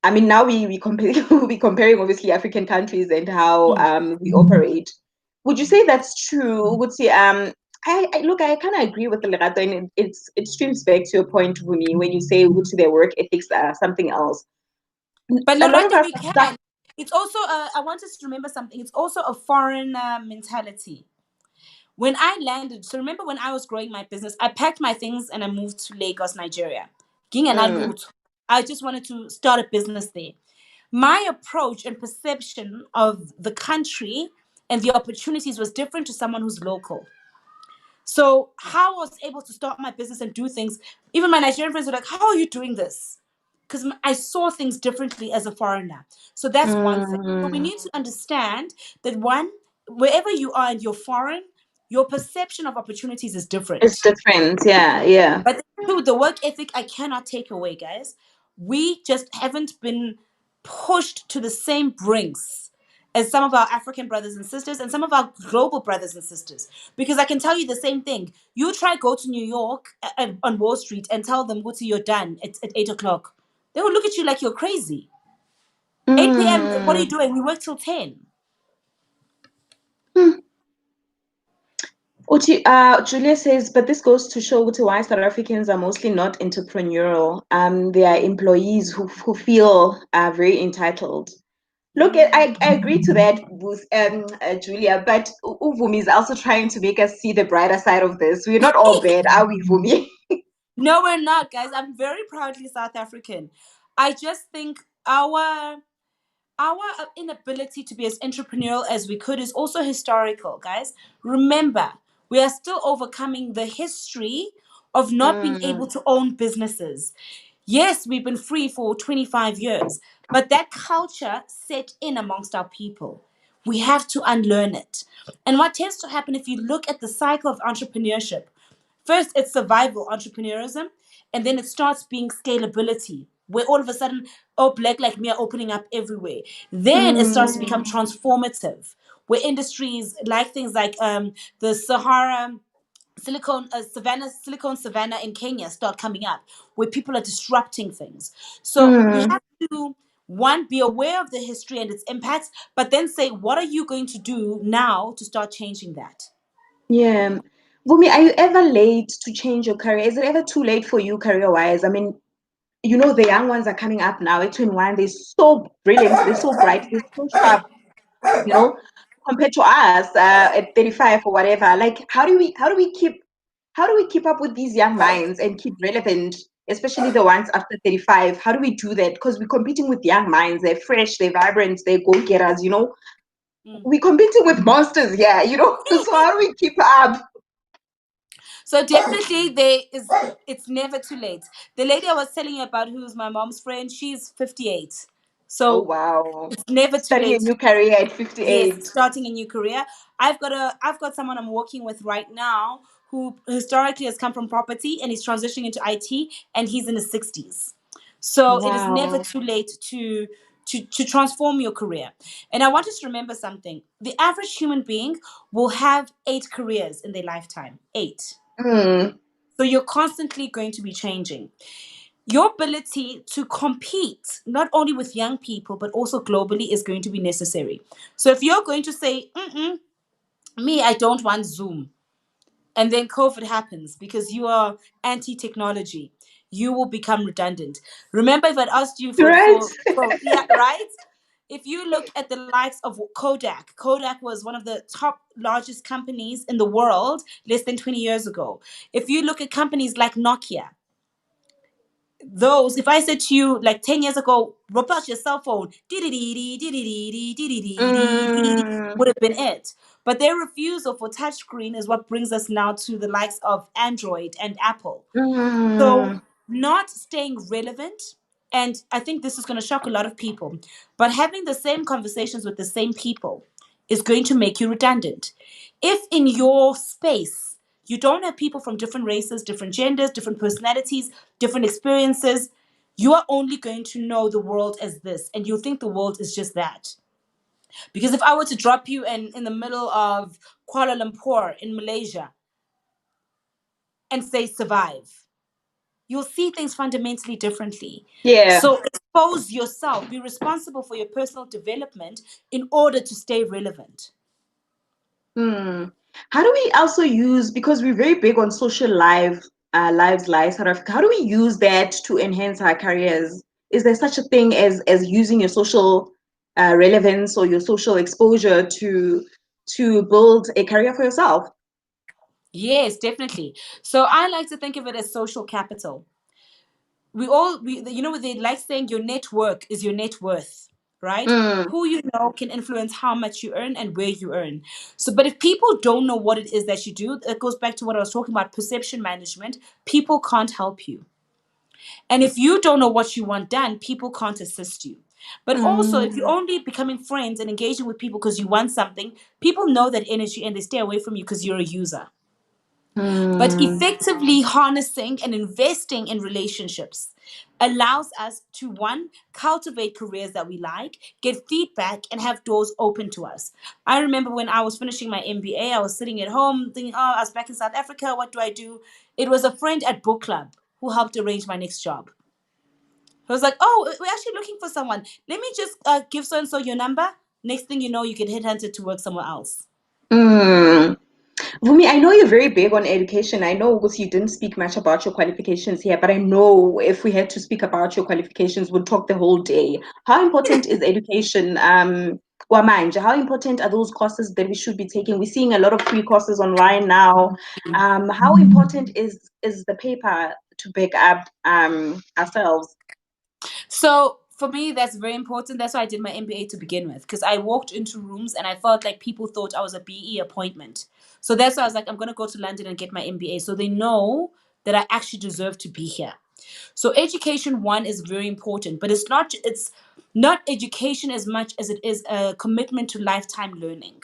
I mean, now we compare we comparing obviously African countries and how we operate. Would you say that's true? Would say I look, I kind of agree with the Lerato, and it streams back to your point, Vumi, when you say would say their work ethics are something else. But A lot of Loretta, us we are stuck. can. It's also, I want us to remember something. It's also a foreign mentality. When I landed, so remember when I was growing my business, I packed my things and I moved to Lagos, Nigeria. Mm, I just wanted to start a business there. My approach and perception of the country and the opportunities was different to someone who's local. So how I was able to start my business and do things, even my Nigerian friends were like, "How are you doing this?" Because I saw things differently as a foreigner. So that's one thing. So we mm, need to understand that one, wherever you are and you're foreign, your perception of opportunities is it's different. different. Yeah, yeah. But two, the work ethic I cannot take away, guys. We just haven't been pushed to the same brinks as some of our African brothers and sisters and some of our global brothers and sisters. Because I can tell you the same thing. You try go to New York on Wall Street and tell them, Guti, you're done at 8 o'clock. They will look at you like you're crazy. 8 p.m., what are Mm, you doing? We work till 10. mm. Julia says, but this goes to show why South Africans are mostly not entrepreneurial. They are employees who feel very entitled. Look, I agree to that, with Julia, but Uvumi is also trying to make us see the brighter side of this. We're not all bad, are we, Vumi? No, we're not, guys. I'm very proudly South African. I just think our inability to be as entrepreneurial as we could is also historical, guys. Remember, we are still overcoming the history of not being able Mm, to own businesses. Yes, we've been free for 25 years, but that culture set in amongst our people. We have to unlearn it. And what tends to happen if you look at the cycle of entrepreneurship, first it's survival entrepreneurism, and then it starts being scalability, where all of a sudden, oh, black like me are opening up everywhere. Then it starts to become mm, transformative, where industries like things like the Sahara silicon savannah in Kenya start coming up, where people are disrupting things. So we mm. have to, one, be aware of the history and its impacts, but then say, what are you going to do now to start changing that? Yeah. Vumi, are you ever late to change your career? Is it ever too late for you career-wise? I mean, the young ones are coming up now at 21. They're so brilliant. They're so bright. They're so sharp, you know, compared to us at 35 or whatever. Like, how do we keep up with these young minds and keep relevant especially the ones after 35? How do we do that? Because we're competing with young minds. They're fresh, they're vibrant, they're go-getters, you know? Mm. We're competing with monsters, yeah, you know? So how do we keep up? So definitely there is, it's never too late. The lady I was telling you about, who's my mom's friend, she's 58. Oh, So wow. it's never too Starting a late. new career at Yes, 58. starting a new career. I've got someone I'm working with right now who historically has come from property and is transitioning into IT, and he's in his 60s. So it is never Wow. too late to transform your career. And I want us to remember something. The average human being will have 8 careers in their lifetime. 8. Mm, So you're constantly going to be changing. Your ability to compete, not only with young people, but also globally, is going to be necessary. So if you're going to say, me, I don't want Zoom, and then COVID happens because you are anti technology, you will become redundant. Remember, if I'd asked you right? yeah, right? If you look at the likes of Kodak was one of the top largest companies in the world less than 20 years ago. If you look at companies like Nokia, those, if I said to you like 10 years ago, rip out your cell phone, Mm, would have been it. But their refusal for touchscreen is what brings us now to the likes of Android and Apple. So, mm, not staying relevant, and I think this is going to shock a lot of people, but having the same conversations with the same people is going to make you redundant. If in your space you don't have people from different races, different genders, different personalities, different experiences, you are only going to know the world as this, and you'll think the world is just that. Because if I were to drop you in the middle of Kuala Lumpur in Malaysia and say survive, you'll see things fundamentally differently. yeah. So expose yourself, be responsible for your personal development in order to stay relevant. Hmm. How do we also use, because we're very big on social lives, South Africa, how do we use that to enhance our careers? Is there such a thing as using your social relevance or your social exposure to build a career for yourself? Yes, definitely. So I like to think of it as social capital. They like saying your network is your net worth, right? Mm, Who you know can influence how much you earn and where you earn. So, but if people don't know what it is that you do, it goes back to what I was talking about, perception management. People can't help you. And if you don't know what you want done, people can't assist you. But also, if you're mm, only becoming friends and engaging with people because you want something, people know that energy and they stay away from you because you're a user. But mm, effectively harnessing and investing in relationships allows us to, one, cultivate careers that we like, get feedback, and have doors open to us. I remember when I was finishing my MBA, I was sitting at home thinking, oh, I was back in South Africa. What do I do? It was a friend at book club who helped arrange my next job. I was like, oh, we're actually looking for someone. Let me just give so and so your number. Next thing you know, you get headhunted to work somewhere else. mm. Vumi, I know you're very big on education. I know because you didn't speak much about your qualifications here, but I know if we had to speak about your qualifications, we'd talk the whole day. How important is education? Wamanje, how important are those courses that we should be taking? We're seeing a lot of free courses online now. How important is the paper to back up ourselves? So for me, that's very important. That's why I did my MBA to begin with, because I walked into rooms and I felt like people thought I was a BE appointment. So that's why I was like, I'm going to go to London and get my MBA. So they know that I actually deserve to be here. So education, one, is very important, but it's not education as much as it is a commitment to lifetime learning.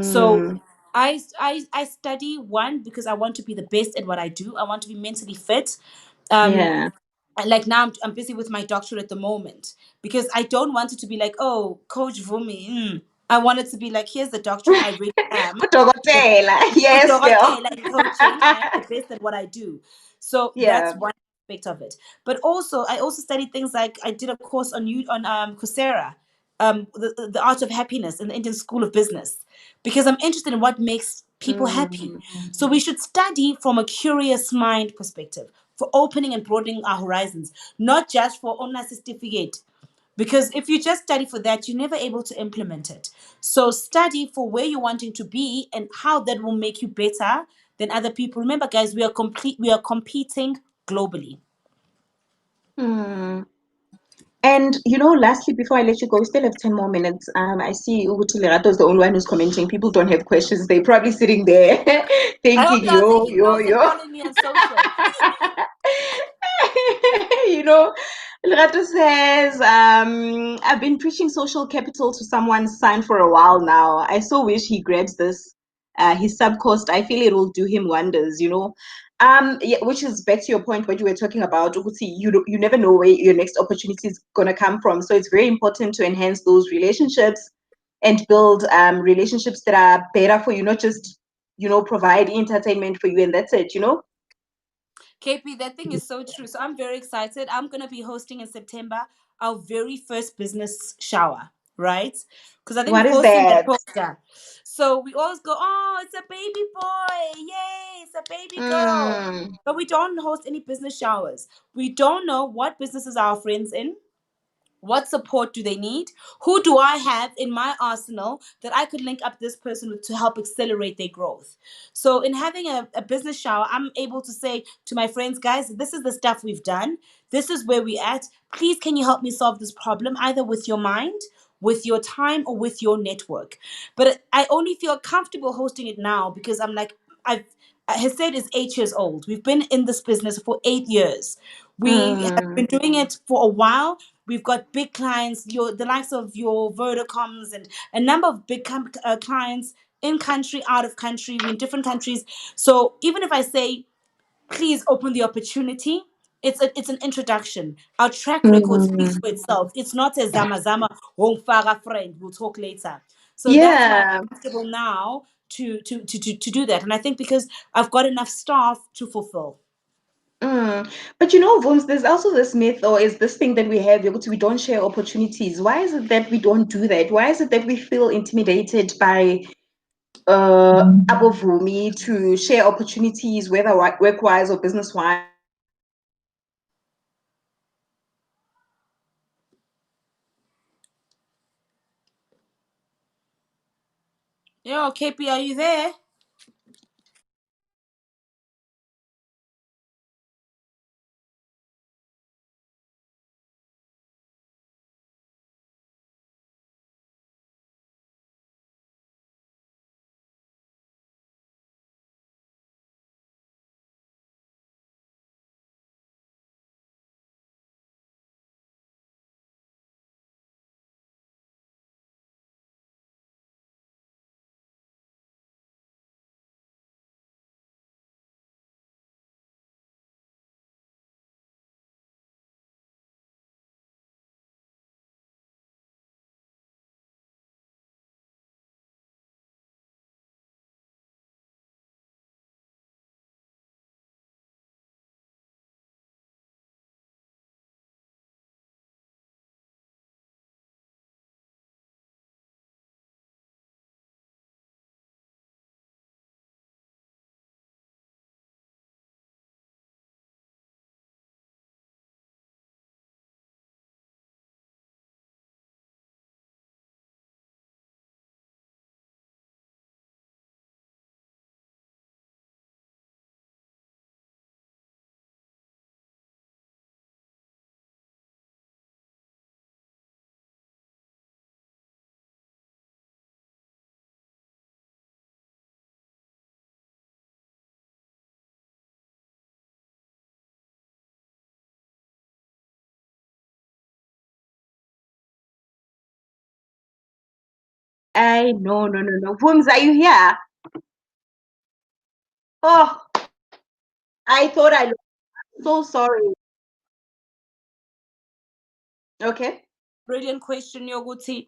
So Mm, I study, one, because I want to be the best at what I do. I want to be mentally fit. Um, yeah. like now I'm busy with my doctorate at the moment because I don't want it to be like, oh, Coach Vumi. I want it to be like, here's the doctorate, I really am the Udokotela. Yes, girl. like coaching. I am the best at what I do. So that's Yeah. one aspect of it. But also, I also studied things like I did a course on Coursera, the art of happiness in the Indian School of Business, because I'm interested in what makes people happy. So we Mm. should study from a curious mind perspective for opening and broadening our horizons, not just for honor certificate. Because if you just study for that, you're never able to implement it. So study for where you're wanting to be and how that will make you better than other people. Remember, guys, we are competing globally. Hmm. And lastly, before I let you go, we still have 10 more minutes. I see Uguti Lerato is the only one who's commenting. People don't have questions. They're probably sitting there I hope thinking, you are yo, taking yo, notes and yo. following me on social. you know, Lerato says, I've been preaching social capital to someone's son for a while now. I so wish he grabs this. His subcost, I feel it will do him wonders. Yeah, which is back to your point, what you were talking about. Uguti, you never know where your next opportunity is gonna come from. So it's very important to enhance those relationships and build relationships that are better for you, not just provide entertainment for you and that's it. KP, that thing is so true. So I'm very excited. I'm going to be hosting in September our very first business shower, right? Because I think What we've is all seen that that? poster. So we always go, oh, it's a baby boy. Yay, it's a baby girl. Mm, But we don't host any business showers. We don't know what businesses are our friends in. What support do they need? Who do I have in my arsenal that I could link up this person with to help accelerate their growth? So, in having a business shower, I'm able to say to my friends, guys, this is the stuff we've done. This is where we're at. Please, can you help me solve this problem, either with your mind, with your time, or with your network? But I only feel comfortable hosting it now because I'm like, I've Hesed is 8 years old. We've been in this business for 8 years. We have mm, been doing it for a while. We've got big clients, the likes of your Vodacoms and a number of big clients in country, out of country. We're in different countries. So even if I say, please open the opportunity, it's an introduction. Our track record speaks mm. for itself. It's not a zama zama, won't fara friend, we'll talk later. So that's why Yeah. I'm comfortable now to do that. And I think because I've got enough staff to fulfill. But Vums, there's also this myth or is this thing that we have, we don't share opportunities. Why is it that we don't do that? Why is it that we feel intimidated by Abu Vumi to share opportunities, whether work-wise or business-wise? Yo, KP, are you there? I no, no, no, no. Vums, are you here? Oh, I thought I lost. So sorry. Okay. Brilliant question, Yoguti.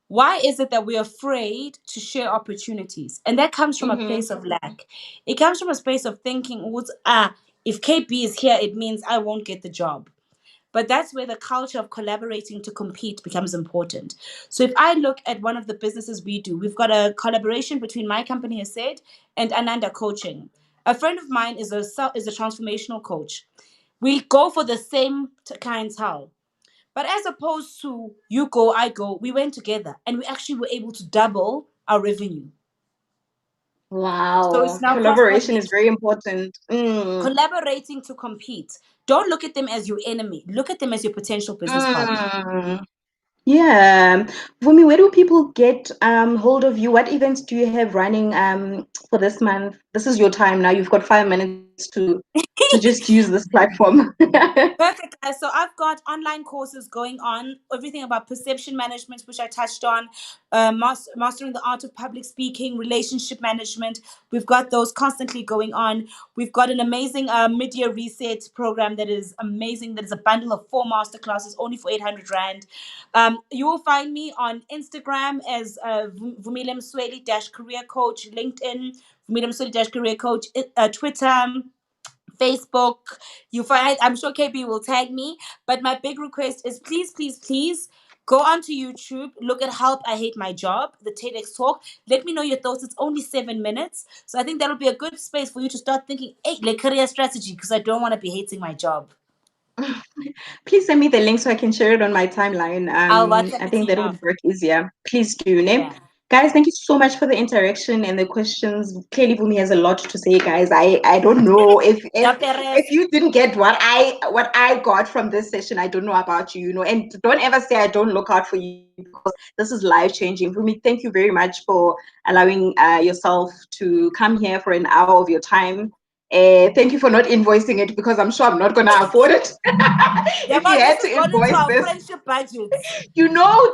Why is it that we're afraid to share opportunities? And that comes from a Mm-hmm. place of lack. It comes from a space of thinking, if KP is here, it means I won't get the job. But that's where the culture of collaborating to compete becomes important. So if I look at one of the businesses we do, we've got a collaboration between my company, has said, and Ananda Coaching. A friend of mine is a transformational coach. We go for the same clientele. But as opposed to you go, I go, we went together and we actually were able to double our revenue. So it's Wow. now cross Collaboration is pollination, very important. Mm. collaborating to compete. Don't look at them as your enemy. Look at them as your potential business partner. Mm. Yeah. Vumi, where do people get hold of you? What events do you have running for this month? This is your time now. You've got 5 minutes to just use this platform. Perfect, guys. So I've got online courses going on, everything about perception management, which I touched on, mastering the art of public speaking, relationship management. We've got those constantly going on. We've got an amazing mid-year reset program that is amazing. That is a bundle of 4 masterclasses, only for 800 Rand. You will find me on Instagram as Vumi Msweli career coach, LinkedIn, Vumi Msweli career coach, Twitter, Facebook. You find, I'm sure KB will tag me. But my big request is please, please, please go onto YouTube, look at Help I Hate My Job, the TEDx talk. Let me know your thoughts. It's only 7 minutes. So I think that'll be a good space for you to start thinking, hey, like career strategy, because I don't want to be hating my job. Please send me the link so I can share it on my timeline. I'll WhatsApp I it to think you that now. would work easier. Please do, name. Yeah. Guys, thank you so much for the interaction and the questions. Clearly, Bumi has a lot to say, guys. I don't know if you didn't get what I got from this session. I don't know about you, and don't ever say I don't look out for you because this is life changing. Bumi, thank you very much for allowing yourself to come here for an hour of your time. Thank you for not invoicing it because I'm sure I'm not going to afford it. Yeah, If you but this had is to gone into invoice our this, friendship budget.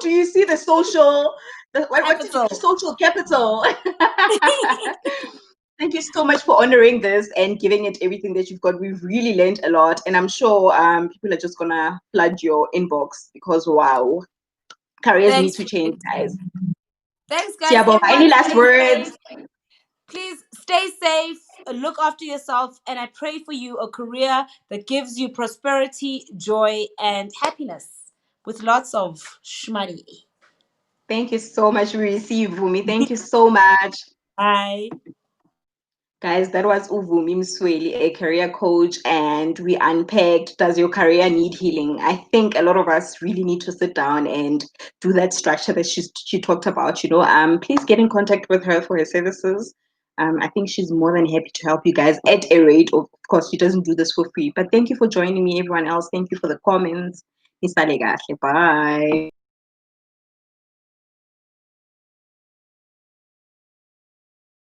do you see the social, what did you, Capital. social capital? Thank you so much for honoring this and giving it everything that you've got. We've really learned a lot, and I'm sure people are just gonna flood your inbox because wow, careers need Thanks. to change, guys. Thanks, guys. Siabo, Everyone, any last stay words? safe. Please stay safe, look after yourself, and I pray for you a career that gives you prosperity, joy, and happiness with lots of shmoney. Thank you so much. We receive Vumi. Thank you so much. Bye. Guys, that was Uvumi Msweli, a career coach, and we unpacked, does your career need healing? I think a lot of us really need to sit down and do that structure that she talked about. Please get in contact with her for her services. I think she's more than happy to help you guys at a rate. Of course, she doesn't do this for free. But thank you for joining me, everyone else. Thank you for the comments. Bye.